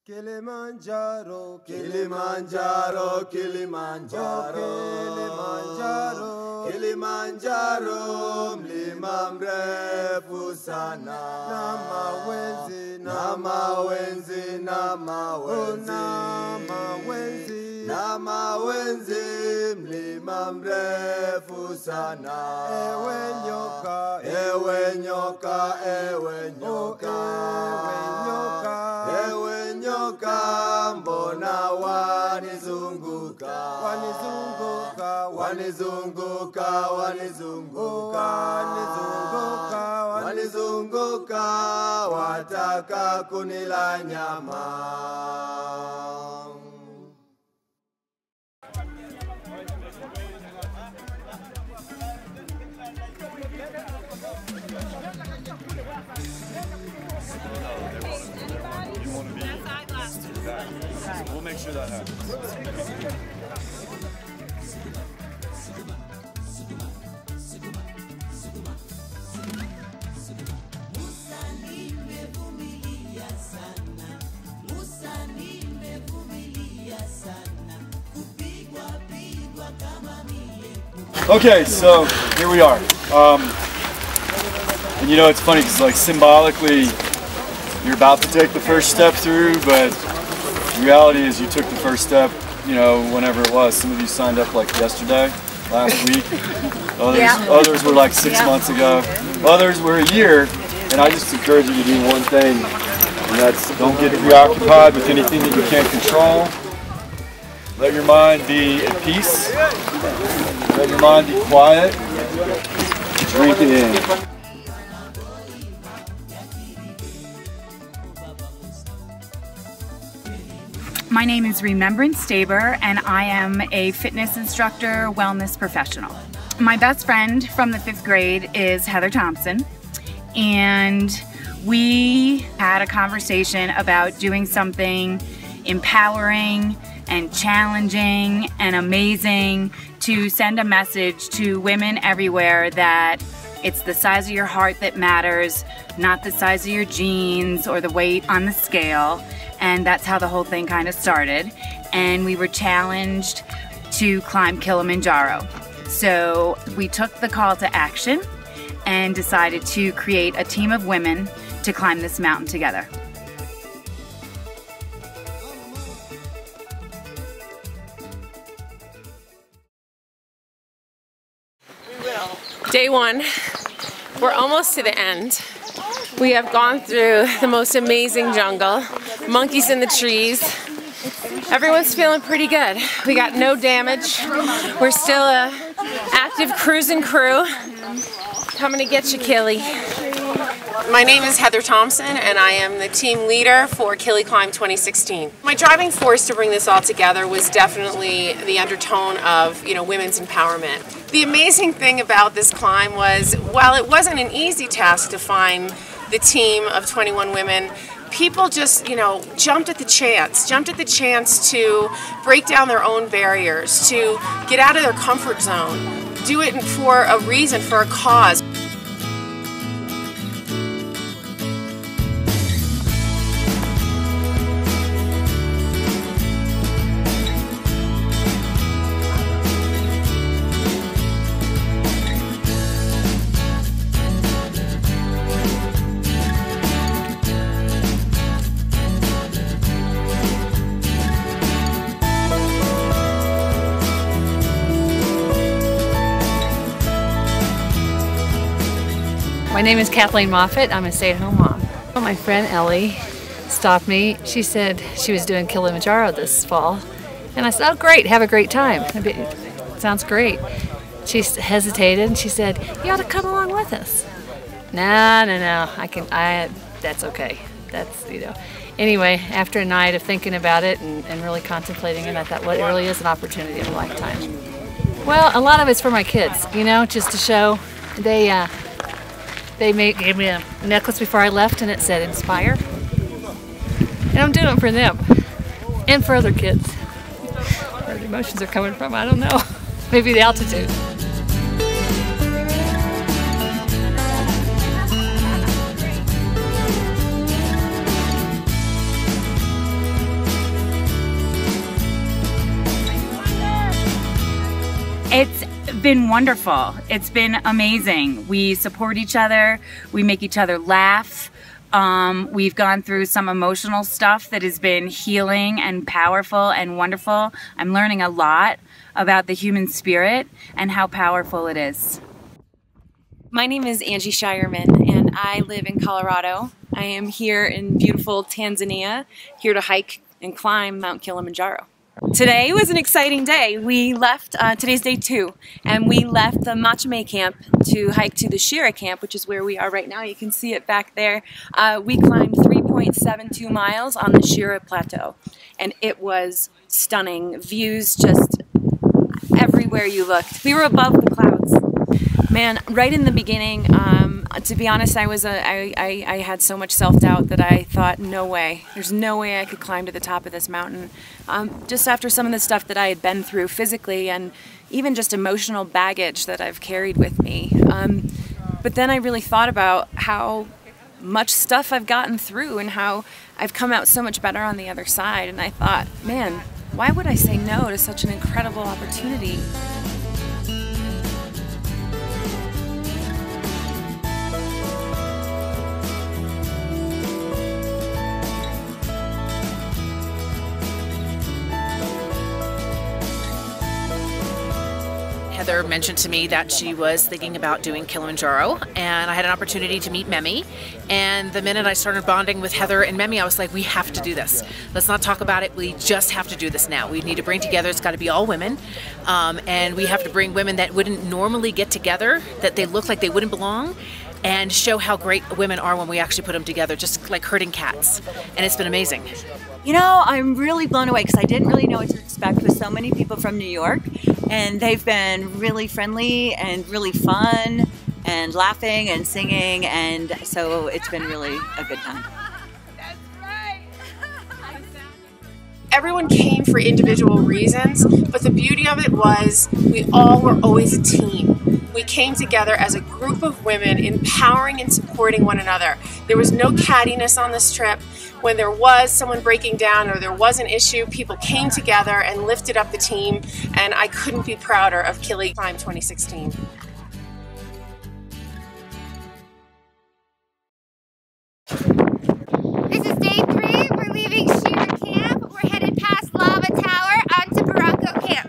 Kilimanjaro, Kilimanjaro, Kilimanjaro, Kilimanjaro, Kilimanjaro, mlima mrefu sana. na mawenzi, Na mawenzi, na oh, mawenzi, na mawenzi, na mawenzi, mlima mrefu sana. ewe nyoka, Ewe nyoka, ewe nyoka, ewe nyoka, mbona wanizunguka, wanizunguka, wanizunguka, wanizunguka, wanizunguka, wataka kunila nyama. We'll make sure that happens. Okay, so here we are. And you know, it's funny because like symbolically you're about to take the first step through, but the reality is you took the first step, you know, whenever it was. Some of you signed up like yesterday, last week. Others were like 6 months ago. Others were a year. And I just encourage you to do one thing, and that's don't get preoccupied with anything that you can't control. Let your mind be at peace. Let your mind be quiet. Drink it in. My name is Remembrance Staber, and I am a fitness instructor, wellness professional. My best friend from the 5th grade is Heather Thompson, and we had a conversation about doing something empowering and challenging and amazing to send a message to women everywhere that it's the size of your heart that matters, not the size of your jeans or the weight on the scale. And that's how the whole thing kind of started. And we were challenged to climb Kilimanjaro. So we took the call to action and decided to create a team of women to climb this mountain together. Day one, we're almost to the end. We have gone through the most amazing jungle, monkeys in the trees. Everyone's feeling pretty good. We got no damage. We're still a active cruising crew. Coming to get you, Kili. My name is Heather Thompson, and I am the team leader for Kili Climb 2016. My driving force to bring this all together was definitely the undertone of, women's empowerment. The amazing thing about this climb was, while it wasn't an easy task to find the team of 21 women, people just, jumped at the chance to break down their own barriers, to get out of their comfort zone, do it for a reason, for a cause. My name is Kathleen Moffett. I'm a stay-at-home mom. My friend Ellie stopped me. She said she was doing Kilimanjaro this fall. And I said, oh great, have a great time. Sounds great. She hesitated and she said, you ought to come along with us. No, that's okay. That's, Anyway, after a night of thinking about it and really contemplating it, I thought, well, it really is an opportunity of a lifetime. Well, a lot of it's for my kids, just to show. They gave me a necklace before I left and it said inspire. And I'm doing it for them and for other kids. Where the emotions are coming from, I don't know. Maybe the altitude. been wonderful. It's been amazing. We support each other. We make each other laugh. We've gone through some emotional stuff that has been healing and powerful and wonderful. I'm learning a lot about the human spirit and how powerful it is. My name is Angie Shireman and I live in Colorado. I am here in beautiful Tanzania, here to hike and climb Mount Kilimanjaro. Today was an exciting day. We left, today's day 2, and we left the Machame camp to hike to the Shira camp, which is where we are right now. You can see it back there. We climbed 3.72 miles on the Shira plateau, and it was stunning. Views just everywhere you looked. We were above the clouds. Man, right in the beginning, to be honest, I had so much self-doubt that I thought, no way. There's no way I could climb to the top of this mountain. Just after some of the stuff that I had been through physically and even just emotional baggage that I've carried with me. But then I really thought about how much stuff I've gotten through and how I've come out so much better on the other side. And I thought, man, why would I say no to such an incredible opportunity? Heather mentioned to me that she was thinking about doing Kilimanjaro, and I had an opportunity to meet Memi. And the minute I started bonding with Heather and Memi, I was like, we have to do this. Let's not talk about it. We just have to do this now. We need to bring together, it's got to be all women. And we have to bring women that wouldn't normally get together, that they look like they wouldn't belong, and show how great women are when we actually put them together, just like herding cats. And it's been amazing. You know, I'm really blown away because I didn't really know what to expect with so many people from New York, and they've been really friendly and really fun and laughing and singing, and so it's been really a good time. Everyone came for individual reasons, but the beauty of it was we all were always a team. We came together as a group of women, empowering and supporting one another. There was no cattiness on this trip. When there was someone breaking down or there was an issue, people came together and lifted up the team, and I couldn't be prouder of Kili Climb 2016. This is day 3. We're leaving Shira Camp. We're headed past Lava Tower onto Barranco Camp.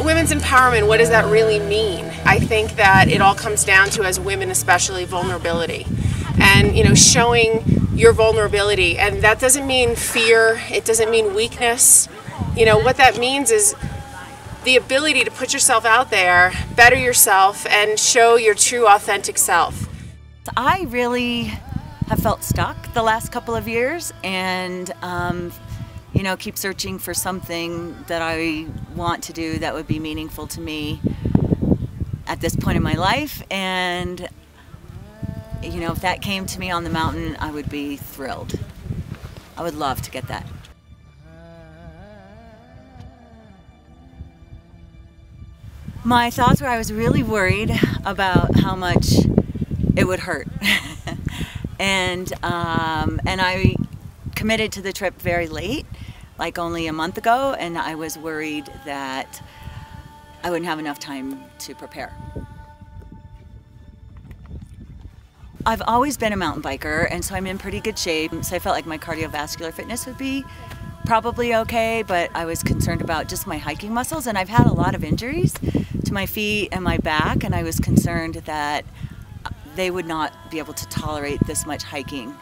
Women's empowerment, what does that really mean? I think that it all comes down to, as women especially, vulnerability. And, you know, showing your vulnerability. And that doesn't mean fear, it doesn't mean weakness. You know, what that means is the ability to put yourself out there, better yourself, and show your true, authentic self. I really have felt stuck the last couple of years, and you know, keep searching for something that I want to do that would be meaningful to me at this point in my life. And you know, if that came to me on the mountain, I would be thrilled. I would love to get that. My thoughts were, I was really worried about how much it would hurt. and I committed to the trip very late, like only a month ago, and I was worried that I wouldn't have enough time to prepare. I've always been a mountain biker, and so I'm in pretty good shape, so I felt like my cardiovascular fitness would be probably okay, but I was concerned about just my hiking muscles, and I've had a lot of injuries to my feet and my back, and I was concerned that they would not be able to tolerate this much hiking.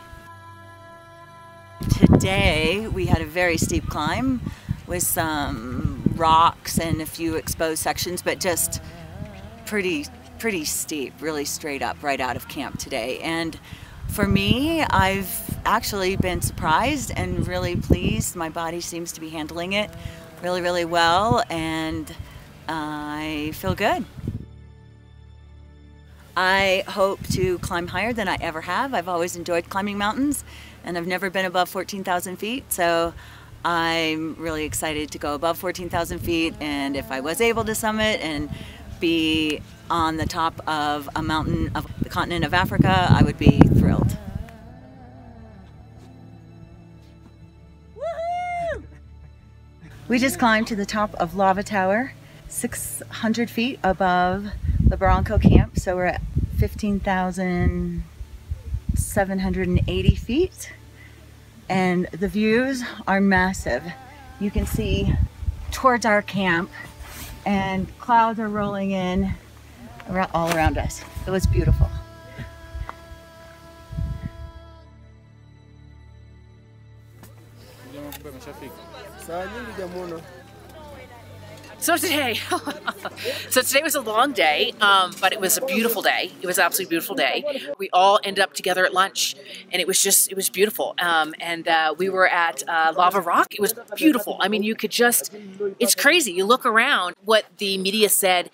Today we had a very steep climb with some rocks and a few exposed sections, but just pretty steep, really straight up right out of camp today. And for me, I've actually been surprised and really pleased. My body seems to be handling it really, really well, and I feel good. I hope to climb higher than I ever have. I've always enjoyed climbing mountains, and I've never been above 14,000 feet, so I'm really excited to go above 14,000 feet, and if I was able to summit and be on the top of a mountain of the continent of Africa, I would be thrilled. Woohoo! We just climbed to the top of Lava Tower, 600 feet above the Barranco camp, so we're at 15,780 feet, and the views are massive. You can see towards our camp, and clouds are rolling in all around us. It was beautiful. So today was a long day, but it was a beautiful day. It was an absolutely beautiful day. We all ended up together at lunch, and it was beautiful. We were at Lava Rock. It was beautiful. I mean, you could just, it's crazy. You look around, what the media said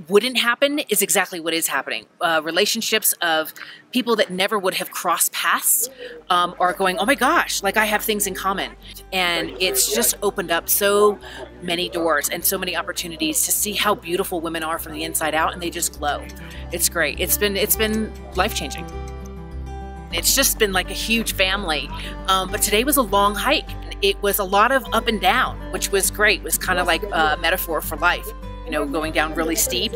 wouldn't happen is exactly what is happening. Relationships of people that never would have crossed paths are going, oh my gosh, like I have things in common. And it's just opened up so many doors and so many opportunities to see how beautiful women are from the inside out, and they just glow. It's great. It's been life-changing. It's just been like a huge family. But today was a long hike. It was a lot of up and down, which was great. It was kind of like a metaphor for life. You know, going down really steep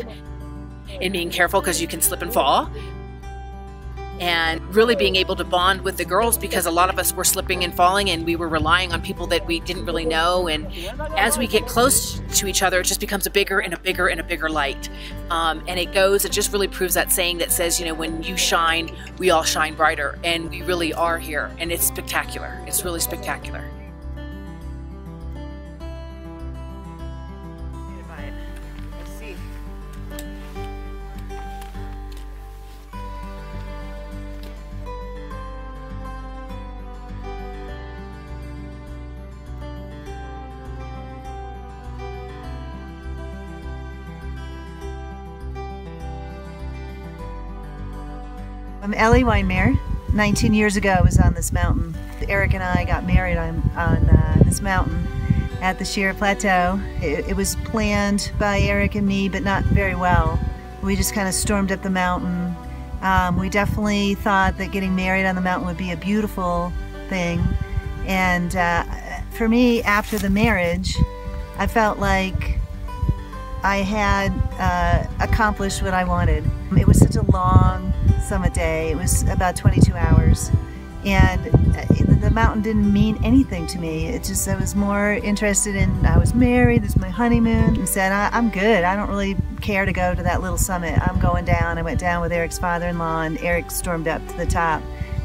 and being careful because you can slip and fall, and really being able to bond with the girls, because a lot of us were slipping and falling and we were relying on people that we didn't really know. And as we get close to each other, it just becomes a bigger and a bigger and a bigger light. And it just really proves that saying that says, you know, when you shine, we all shine brighter, and we really are here, and it's spectacular. It's really spectacular. I'm Ellie Weinmeier. 19 years ago I was on this mountain. Eric and I got married on this mountain at the Sheer Plateau. It was planned by Eric and me, but not very well. We just kind of stormed up the mountain. We definitely thought that getting married on the mountain would be a beautiful thing. And for me, after the marriage, I felt like I had accomplished what I wanted. It was such a long summit day. It was about 22 hours. And the mountain didn't mean anything to me. It just, I was more interested in, I was married, this is my honeymoon, and said, I'm good. I don't really care to go to that little summit. I'm going down. I went down with Eric's father-in-law, and Eric stormed up to the top.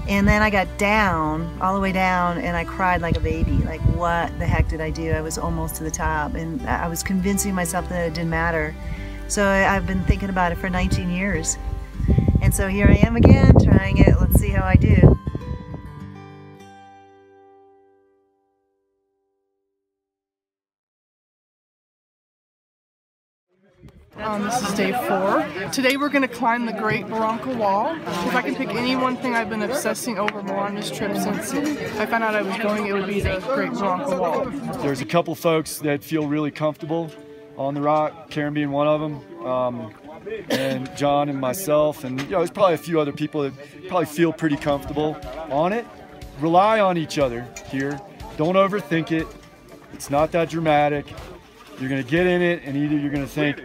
And then I got down, all the way down, and I cried like a baby. Like, what the heck did I do? I was almost to the top, and I was convincing myself that it didn't matter. So I've been thinking about it for 19 years. And so here I am again, trying it. Let's see how I do. This is day 4. Today we're going to climb the Great Barranco Wall. If I can pick any one thing I've been obsessing over more on this trip since I found out I was going, it would be the Great Barranco Wall. There's a couple folks that feel really comfortable on the rock, Karen being one of them, and John and myself, and there's probably a few other people that probably feel pretty comfortable on it. Rely on each other here. Don't overthink it. It's not that dramatic. You're going to get in it, and either you're going to think,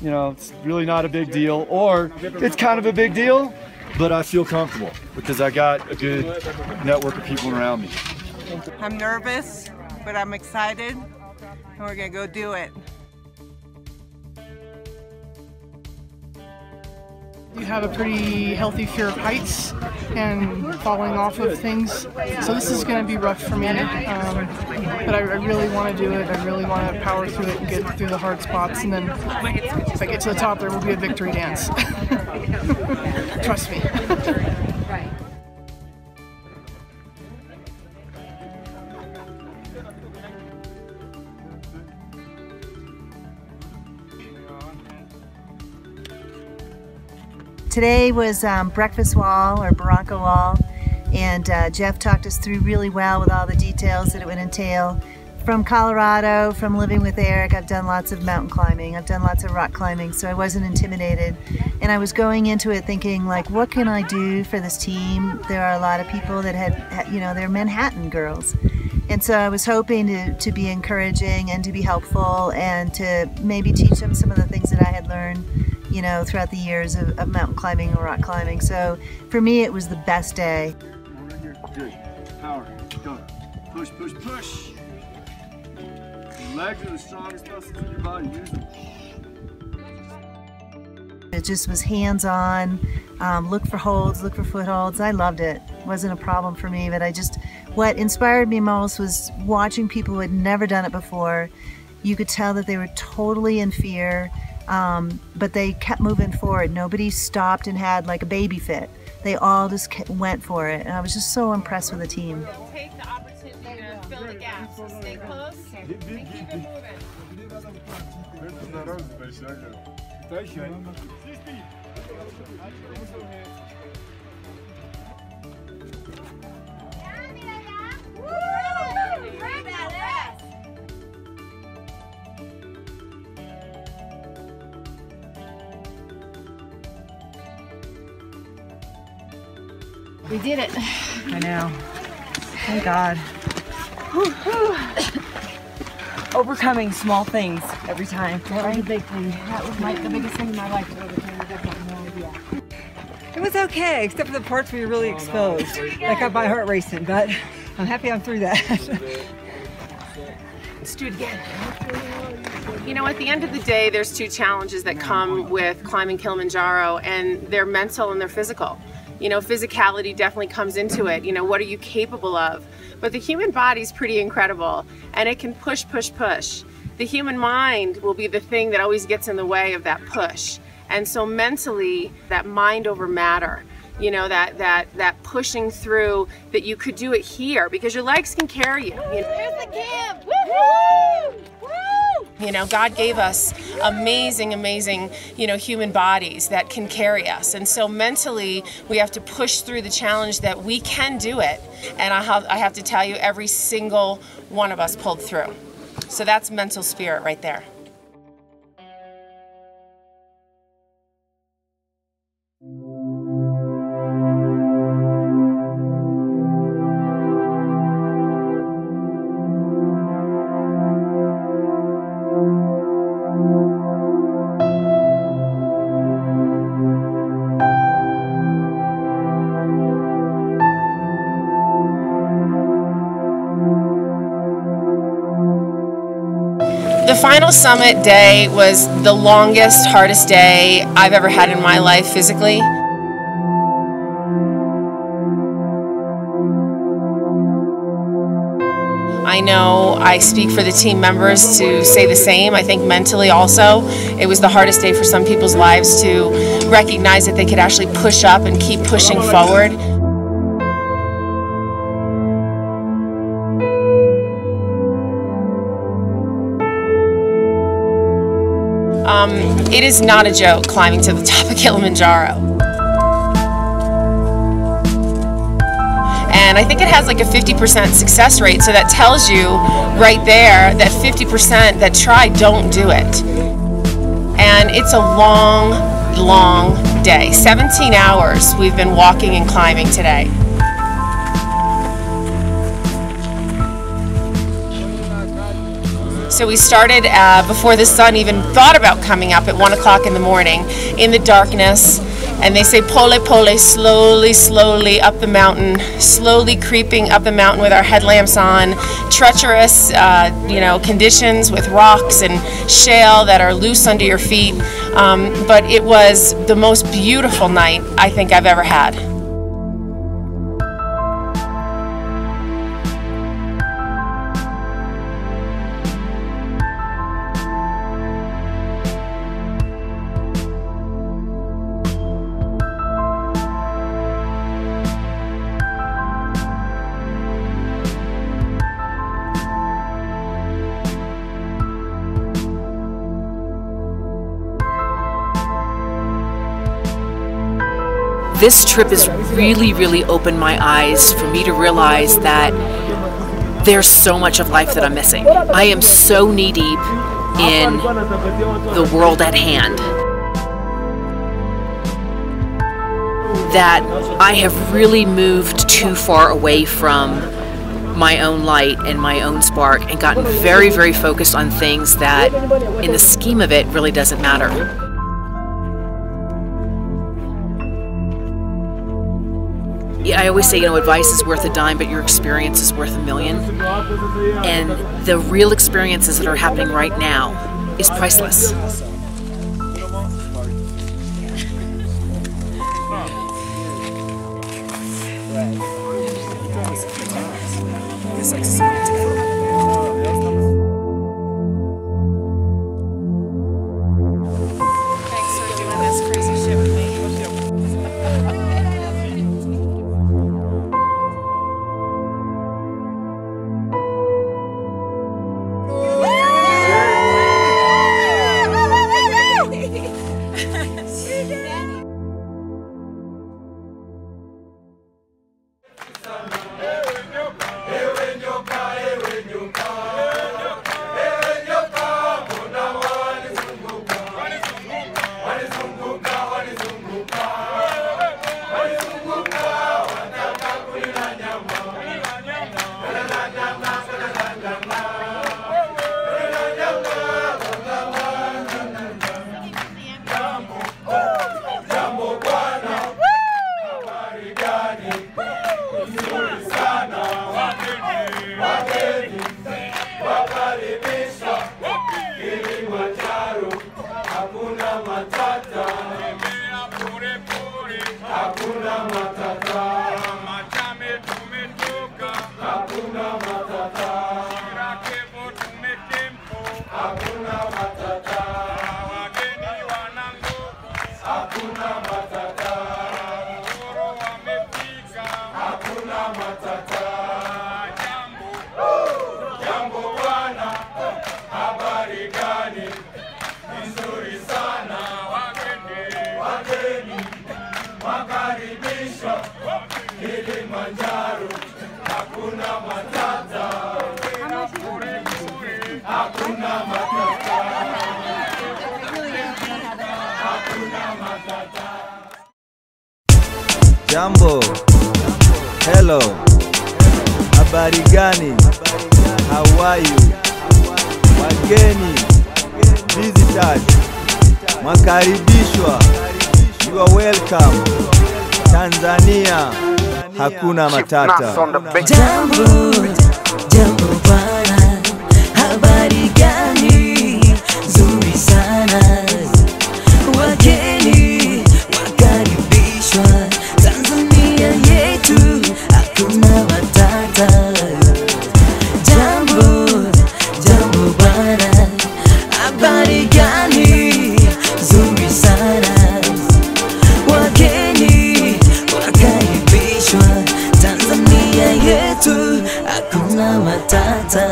it's really not a big deal, or it's kind of a big deal, but I feel comfortable because I got a good network of people around me. I'm nervous, but I'm excited, and we're gonna go do it. You have a pretty healthy fear of heights and falling off of things, so this is going to be rough for me, but I really want to do it. I really want to power through it and get through the hard spots, and then if I get to the top, there will be a victory dance. Trust me. Today was breakfast wall or Barranca wall, and Jeff talked us through really well with all the details that it would entail. From Colorado, from living with Eric, I've done lots of mountain climbing, I've done lots of rock climbing, so I wasn't intimidated. And I was going into it thinking, like, what can I do for this team? There are a lot of people that had, you know, they're Manhattan girls. And so I was hoping to be encouraging and to be helpful and to maybe teach them some of the things that I had learned, you know, throughout the years of mountain climbing and rock climbing. So for me, it was the best day. Good. Power. Go. Push, push, push. Your legs are the strongest muscles in your body. Use them. It just was hands-on, look for holds, look for footholds. I loved it. It wasn't a problem for me, but what inspired me most was watching people who had never done it before. You could tell that they were totally in fear, but they kept moving forward. Nobody stopped and had like a baby fit. They all just went for it, and I was just so impressed with the team. Take the opportunity to fill the gaps. So stay close and keep it moving. We did it. I know. Thank God. Overcoming small things every time. That was a big thing. That was the biggest thing in my life to overcome. I have no idea. It was okay, except for the parts where you're really exposed. That got my heart racing, but I'm happy I'm through that. Let's do it again. You know, at the end of the day, there's two challenges that come with climbing Kilimanjaro, and they're mental and they're physical. You know, physicality definitely comes into it. You know, what are you capable of? But the human body's pretty incredible, and it can push, push, push. The human mind will be the thing that always gets in the way of that push. And so mentally, that mind over matter, you know, that pushing through, that you could do it here because your legs can carry you. Here's the camp! Woo-hoo! Woo! You know, God gave us amazing, amazing, you know, human bodies that can carry us. And so mentally, we have to push through the challenge that we can do it. And I have to tell you, every single one of us pulled through. So that's mental spirit right there. The final summit day was the longest, hardest day I've ever had in my life physically. I know I speak for the team members to say the same. I think mentally also, it was the hardest day for some people's lives to recognize that they could actually push up and keep pushing forward. It is not a joke climbing to the top of Kilimanjaro. And I think it has like a 50% success rate, so that tells you right there that 50% that try don't do it. And it's a long, long day. 17 hours we've been walking and climbing today. So we started before the sun even thought about coming up at 1 o'clock in the morning in the darkness, And they say pole pole, slowly, slowly up the mountain, slowly creeping up the mountain with our headlamps on, treacherous, conditions with rocks and shale that are loose under your feet. But it was the most beautiful night I think I've ever had. This trip has really, really opened my eyes for me to realize that there's so much of life that I'm missing. I am so knee-deep in the world at hand that I have really moved too far away from my own light and my own spark and gotten very, very focused on things that in the scheme of it really doesn't matter. I always say, advice is worth a dime, but your experience is worth a million. And the real experiences that are happening right now is priceless. Thanks for doing this crazy shit with me. Jambo, hello, habari gani, how are you, wageni, visitors, makaribishwa, you are welcome, Tanzania, hakuna matata. Jambo, jambo bana, habari gani, nzuri sana, wageni, wakaribishwa, Tanzania yetu, hakuna matata. Jambo, jambo bana, habari gani, nzuri sana, wageni, wakaribishwa, Tanzania yetu, hakuna matata.